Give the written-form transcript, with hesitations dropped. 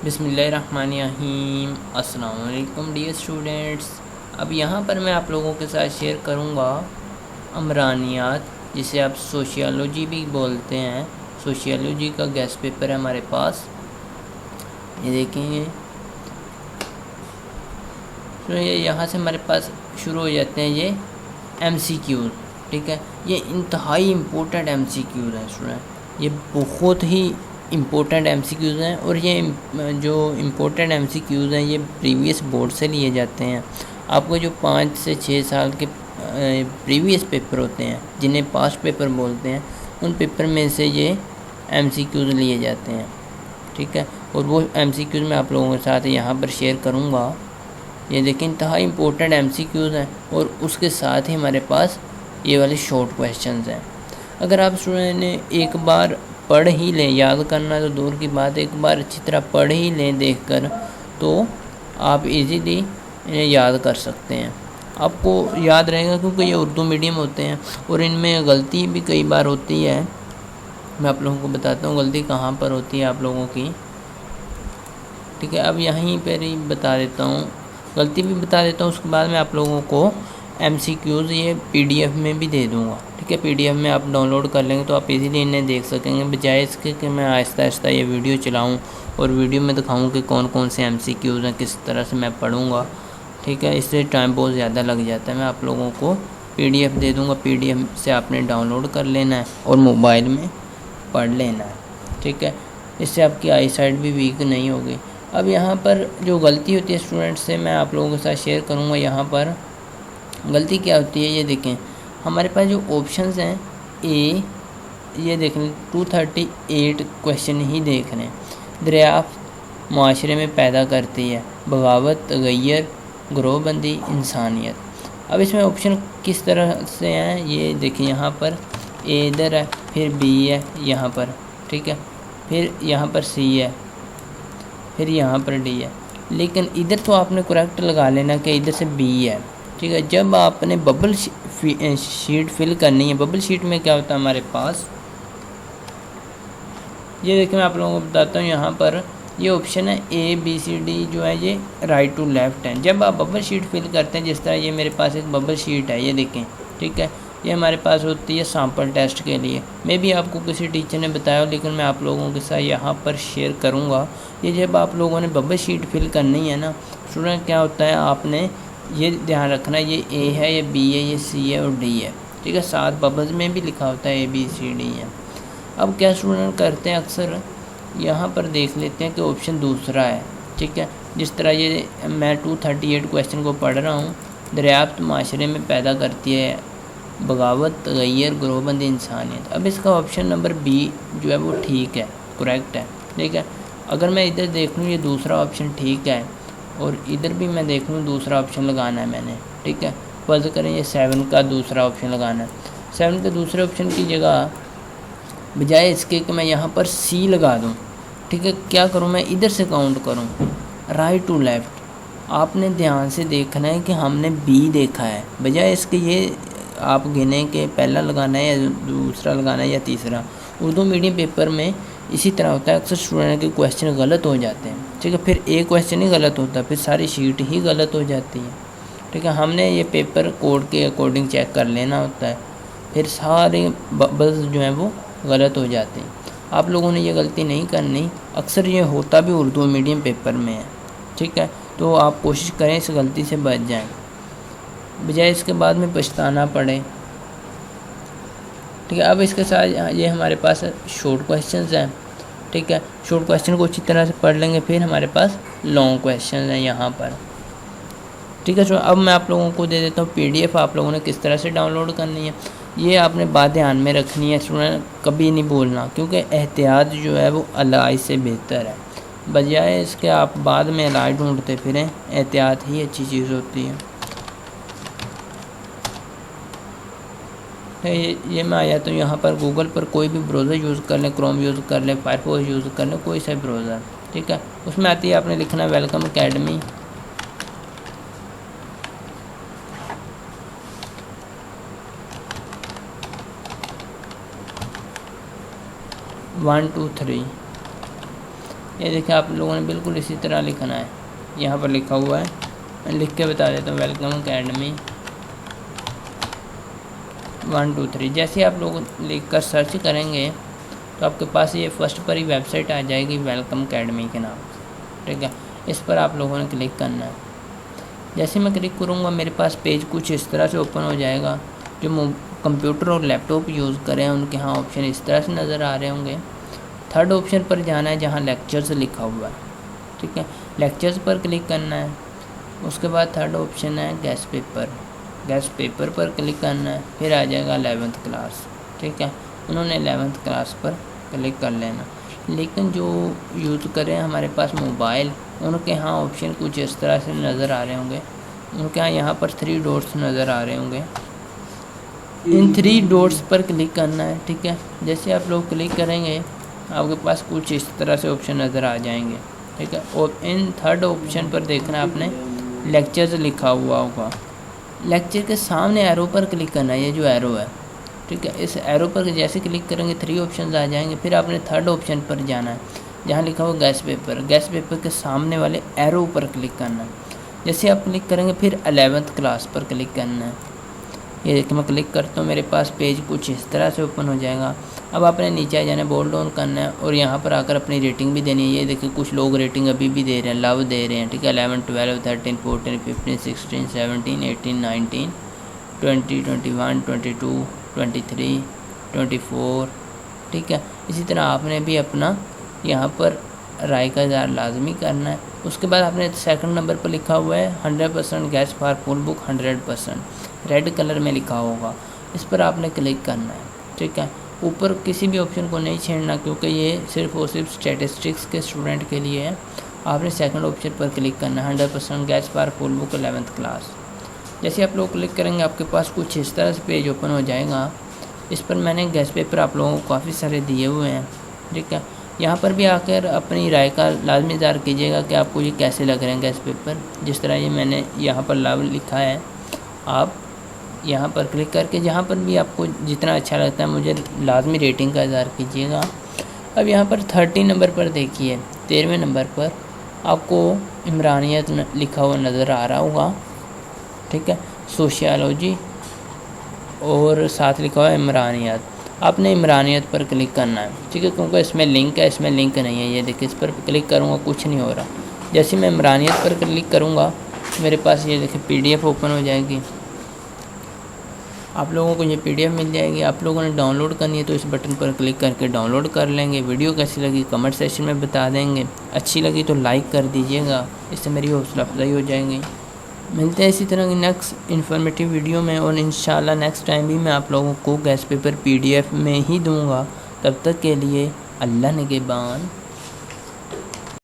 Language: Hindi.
बिस्मिल्लाहिर्रहमानिर्रहीम। अस्सलाम वालेकुम डियर स्टूडेंट्स। अब यहाँ पर मैं आप लोगों के साथ शेयर करूँगा अमरानियात, जिसे आप सोशियोलॉजी भी बोलते हैं। सोशियोलॉजी का गेस्ट पेपर है हमारे पास, ये देखेंगे। तो ये यहाँ से हमारे पास शुरू हो जाते हैं ये MCQs, ठीक है। ये इंतहाई इम्पोर्टेंट MCQs हैं स्टूडेंट, ये बहुत ही इम्पोर्टेंट MCQs हैं। और ये जो इम्पोर्टेंट MCQs हैं ये प्रीवियस बोर्ड से लिए जाते हैं। आपको जो 5 से 6 साल के प्रीवियस पेपर होते हैं, जिन्हें पास्ट पेपर बोलते हैं, उन पेपर में से ये MCQs लिए जाते हैं, ठीक है। और वो MCQs मैं आप लोगों के साथ यहाँ पर शेयर करूँगा। ये देखिए इंतहाई इम्पोर्टेंट MCQs हैं और उसके साथ ही हमारे पास ये वाले शॉर्ट क्वेश्चंस हैं। अगर आप स्टूडेंट ने एक बार पढ़ ही लें, याद करना तो दूर की बात, एक बार अच्छी तरह पढ़ ही लें देखकर, तो आप इजीली इन्हें याद कर सकते हैं। आपको याद रहेगा क्योंकि ये उर्दू मीडियम होते हैं और इनमें गलती भी कई बार होती है। मैं आप लोगों को बताता हूँ गलती कहाँ पर होती है आप लोगों की, ठीक है। अब यहीं पर ही बता देता हूँ, गलती भी बता देता हूँ। उसके बाद मैं आप लोगों को MCQs ये PDF में भी दे दूँगा, ठीक है। PDF में आप डाउनलोड कर लेंगे तो आप इजीली इन्हें देख सकेंगे, बजाय इसके कि मैं आहिस्ता आहिस्ता ये वीडियो चलाऊँ और वीडियो में दिखाऊँ कि कौन कौन से MCQs हैं, किस तरह से मैं पढ़ूँगा, ठीक है। इससे टाइम बहुत ज़्यादा लग जाता है। मैं आप लोगों को PDF दे दूँगा, PDF से आपने डाउनलोड कर लेना है और मोबाइल में पढ़ लेना है, ठीक है। इससे आपकी आई साइट भी वीक नहीं होगी। अब यहाँ पर जो गलती होती है स्टूडेंट्स से मैं आप लोगों के साथ शेयर करूँगा। यहाँ पर गलती क्या होती है ये देखें, हमारे पास जो ऑप्शंस हैं ए, ये देख लें 238 क्वेश्चन ही देख लें। दरियाफ्त माशरे में पैदा करती है, बगावत, तगैर, ग्रोहबंदी, इंसानियत। अब इसमें ऑप्शन किस तरह से हैं ये देखिए, यहाँ पर ए इधर है, फिर बी है यहाँ पर, ठीक है, फिर यहाँ पर सी है, फिर यहाँ पर डी है। लेकिन इधर तो आपने करेक्ट लगा लेना कि इधर से बी है, ठीक है। जब आपने बबल शीट फिल करनी है, बबल शीट में क्या होता है हमारे पास, ये देखिए मैं आप लोगों को बताता हूँ। यहाँ पर ये ऑप्शन है ABCD जो है ये राइट टू लेफ़्ट है। जब आप बबल शीट फिल करते हैं, जिस तरह ये मेरे पास एक बबल शीट है, ये देखें, ठीक है। ये हमारे पास होती है सैम्पल टेस्ट के लिए। मे भी आपको किसी टीचर ने बताया हो, लेकिन मैं आप लोगों के साथ यहाँ पर शेयर करूँगा। ये जब आप लोगों ने बबल शीट फिल करनी है ना स्टूडेंट, क्या होता है आपने ये ध्यान रखना, ये A है, ये B है, ये C है और D है, ठीक है। साथ बबल्स में भी लिखा होता है ABCD है। अब क्या स्टूडेंट करते हैं, अक्सर यहाँ पर देख लेते हैं कि ऑप्शन दूसरा है, ठीक है। जिस तरह ये मैं 238 क्वेश्चन को पढ़ रहा हूँ, दरियाफ्त माशरे में पैदा करती है, बगावत, तगैर, ग्रोहबंदी, इंसानियत। अब इसका ऑप्शन नंबर B जो है वो ठीक है, करेक्ट है, ठीक है। अगर मैं इधर देख लूँ ये दूसरा ऑप्शन ठीक है और इधर भी मैं देख लूँ दूसरा ऑप्शन लगाना है मैंने, ठीक है। फर्ज करें ये 7 का दूसरा ऑप्शन लगाना है। 7 के दूसरे ऑप्शन की जगह बजाय इसके कि मैं यहाँ पर C लगा दूँ, ठीक है, क्या करूँ मैं इधर से काउंट करूँ राइट टू लेफ़्ट। आपने ध्यान से देखना है कि हमने B देखा है, बजाय इसके ये आप गिने के पहला लगाना है या दूसरा लगाना है या तीसरा। उर्दू मीडियम पेपर में इसी तरह होता है, अक्सर स्टूडेंट के क्वेश्चन गलत हो जाते हैं, ठीक है। फिर एक क्वेश्चन ही गलत होता, फिर सारी शीट ही गलत हो जाती है, ठीक है। हमने ये पेपर कोड के अकॉर्डिंग चेक कर लेना होता है, फिर सारे बबल्स जो हैं वो गलत हो जाते हैं। आप लोगों ने ये गलती नहीं करनी, अक्सर ये होता भी उर्दू मीडियम पेपर में है, ठीक है। तो आप कोशिश करें इस गलती से बच जाएं, बजाय इसके बाद में पछताना पड़े, ठीक है। अब इसके साथ ये हमारे पास शॉर्ट क्वेश्चंस हैं, ठीक है। शॉर्ट क्वेश्चन को अच्छी तरह से पढ़ लेंगे, फिर हमारे पास लॉन्ग क्वेश्चन हैं यहाँ पर, ठीक है। तो अब मैं आप लोगों को दे देता हूँ PDF, आप लोगों ने किस तरह से डाउनलोड करनी है। ये आपने बात ध्यान में रखनी है स्टूडेंट, कभी नहीं बोलना, क्योंकि एहतियात जो है वो इलाज से बेहतर है। बजाय इसके आप बाद में इलाज ढूंढते फिरें, एहतियात ही अच्छी चीज़ होती है। ये मैं आया तो यहाँ पर गूगल पर कोई भी ब्राउज़र यूज़ कर लें, क्रोम यूज़ कर लें, फायरफॉक्स यूज़ कर लें, कोई सा ब्राउज़र, ठीक है। उसमें आती है, आपने लिखना welcome academy, one two three, ये देखिए आप लोगों ने बिल्कुल इसी तरह लिखना है, यहाँ पर लिखा हुआ है, मैं लिख के बता देता हूँ, वेलकम अकेडमी 1 2 3। जैसे आप लोग लिख कर सर्च करेंगे तो आपके पास ये फर्स्ट पर ही वेबसाइट आ जाएगी वेलकम अकेडमी के नाम से, ठीक है। इस पर आप लोगों ने क्लिक करना है। जैसे मैं क्लिक करूँगा मेरे पास पेज कुछ इस तरह से ओपन हो जाएगा। जो कंप्यूटर और लैपटॉप यूज़ करें उनके यहाँ ऑप्शन इस तरह से नज़र आ रहे होंगे। थर्ड ऑप्शन पर जाना है जहाँ लेक्चर्स लिखा हुआ है, ठीक है। लेक्चर्स पर क्लिक करना है। उसके बाद थर्ड ऑप्शन है गेस्ट पेपर, गेस्ट पेपर पर क्लिक करना है। फिर आ जाएगा 11th क्लास, ठीक है। उन्होंने 11th क्लास पर क्लिक कर लेना। लेकिन जो यूज़ करें हमारे पास मोबाइल, उनके यहाँ ऑप्शन कुछ इस तरह से नज़र आ रहे होंगे। उनके यहाँ पर 3 डॉट्स नज़र आ रहे होंगे। इन 3 डॉट्स पर क्लिक करना है, ठीक है। जैसे आप लोग क्लिक करेंगे आपके पास कुछ इस तरह से ऑप्शन नज़र आ जाएंगे, ठीक है। और इन थर्ड ऑप्शन पर देखना आपने लेक्चर्स लिखा हुआ होगा। लेक्चर के सामने एरो पर क्लिक करना है, ये जो एरो है, ठीक है। इस एरो पर जैसे क्लिक करेंगे 3 ऑप्शन आ जाएंगे। फिर आपने थर्ड ऑप्शन पर जाना है जहाँ लिखा हुआ गेस्ट पेपर। गेस्ट पेपर के सामने वाले एरो पर क्लिक करना है। जैसे आप क्लिक करेंगे फिर 11th क्लास पर क्लिक करना है। ये देखिए मैं क्लिक करता हूँ, मेरे पास पेज कुछ इस तरह से ओपन हो जाएगा। अब आपने नीचे आ जाना है, बोल्ड ऑन करना है और यहाँ पर आकर अपनी रेटिंग भी देनी है। ये देखिए कुछ लोग रेटिंग अभी भी दे रहे हैं, लव दे रहे हैं, ठीक है। 11 12 13 14 15 16 17 18 19 20 21 22 23 24, ठीक है। इसी तरह आपने भी अपना यहाँ पर राय का इज़हार लाजमी करना है। उसके बाद आपने सेकंड नंबर पर लिखा हुआ है 100% gas for full book 100%, red colour में लिखा होगा। इस पर आपने क्लिक करना है, ठीक है। ऊपर किसी भी ऑप्शन को नहीं छेड़ना क्योंकि ये सिर्फ और सिर्फ स्टैटिस्टिक्स के स्टूडेंट के लिए है। आपने सेकंड ऑप्शन पर क्लिक करना है 100% gas for full book 11th class. जैसे आप लोग क्लिक करेंगे आपके पास कुछ इस तरह से पेज ओपन हो जाएगा। इस पर मैंने गेस्ट पेपर आप लोगों को काफ़ी सारे दिए हुए हैं, ठीक है। यहाँ पर भी आकर अपनी राय का लाजमी इज़हार कीजिएगा कि आपको ये कैसे लग रहे हैं गेस्ट पेपर। जिस तरह ये मैंने यहाँ पर लव लिखा है, आप यहाँ पर क्लिक करके जहाँ पर भी आपको जितना अच्छा लगता है मुझे लाजमी रेटिंग का इज़हार कीजिएगा। अब यहाँ पर 30 नंबर पर देखिए, 13वें नंबर पर आपको इमरानियत लिखा हुआ नज़र आ रहा होगा, ठीक है। सोशियोलॉजी और साथ लिखा हुआ है इमरानियत। आपने इमरानियत पर क्लिक करना है, ठीक है, क्योंकि इसमें लिंक है, इसमें लिंक नहीं है। ये देखिए इस पर क्लिक करूँगा कुछ नहीं हो रहा। जैसे मैं इमरानियत पर क्लिक करूँगा मेरे पास ये देखिए PDF ओपन हो जाएगी। आप लोगों को ये PDF मिल जाएगी। आप लोगों ने डाउनलोड करनी है तो इस बटन पर क्लिक करके डाउनलोड कर लेंगे। वीडियो कैसी लगी कमेंट सेक्शन में बता देंगे। अच्छी लगी तो लाइक कर दीजिएगा, इससे मेरी हौसला अफजाई हो जाएगी। मिलते हैं इसी तरह की नेक्स्ट इन्फॉर्मेटिव वीडियो में और इंशाल्लाह नेक्स्ट टाइम भी मैं आप लोगों को गेस्ट पेपर PDF में ही दूंगा। तब तक के लिए अल्लाह निगहबान।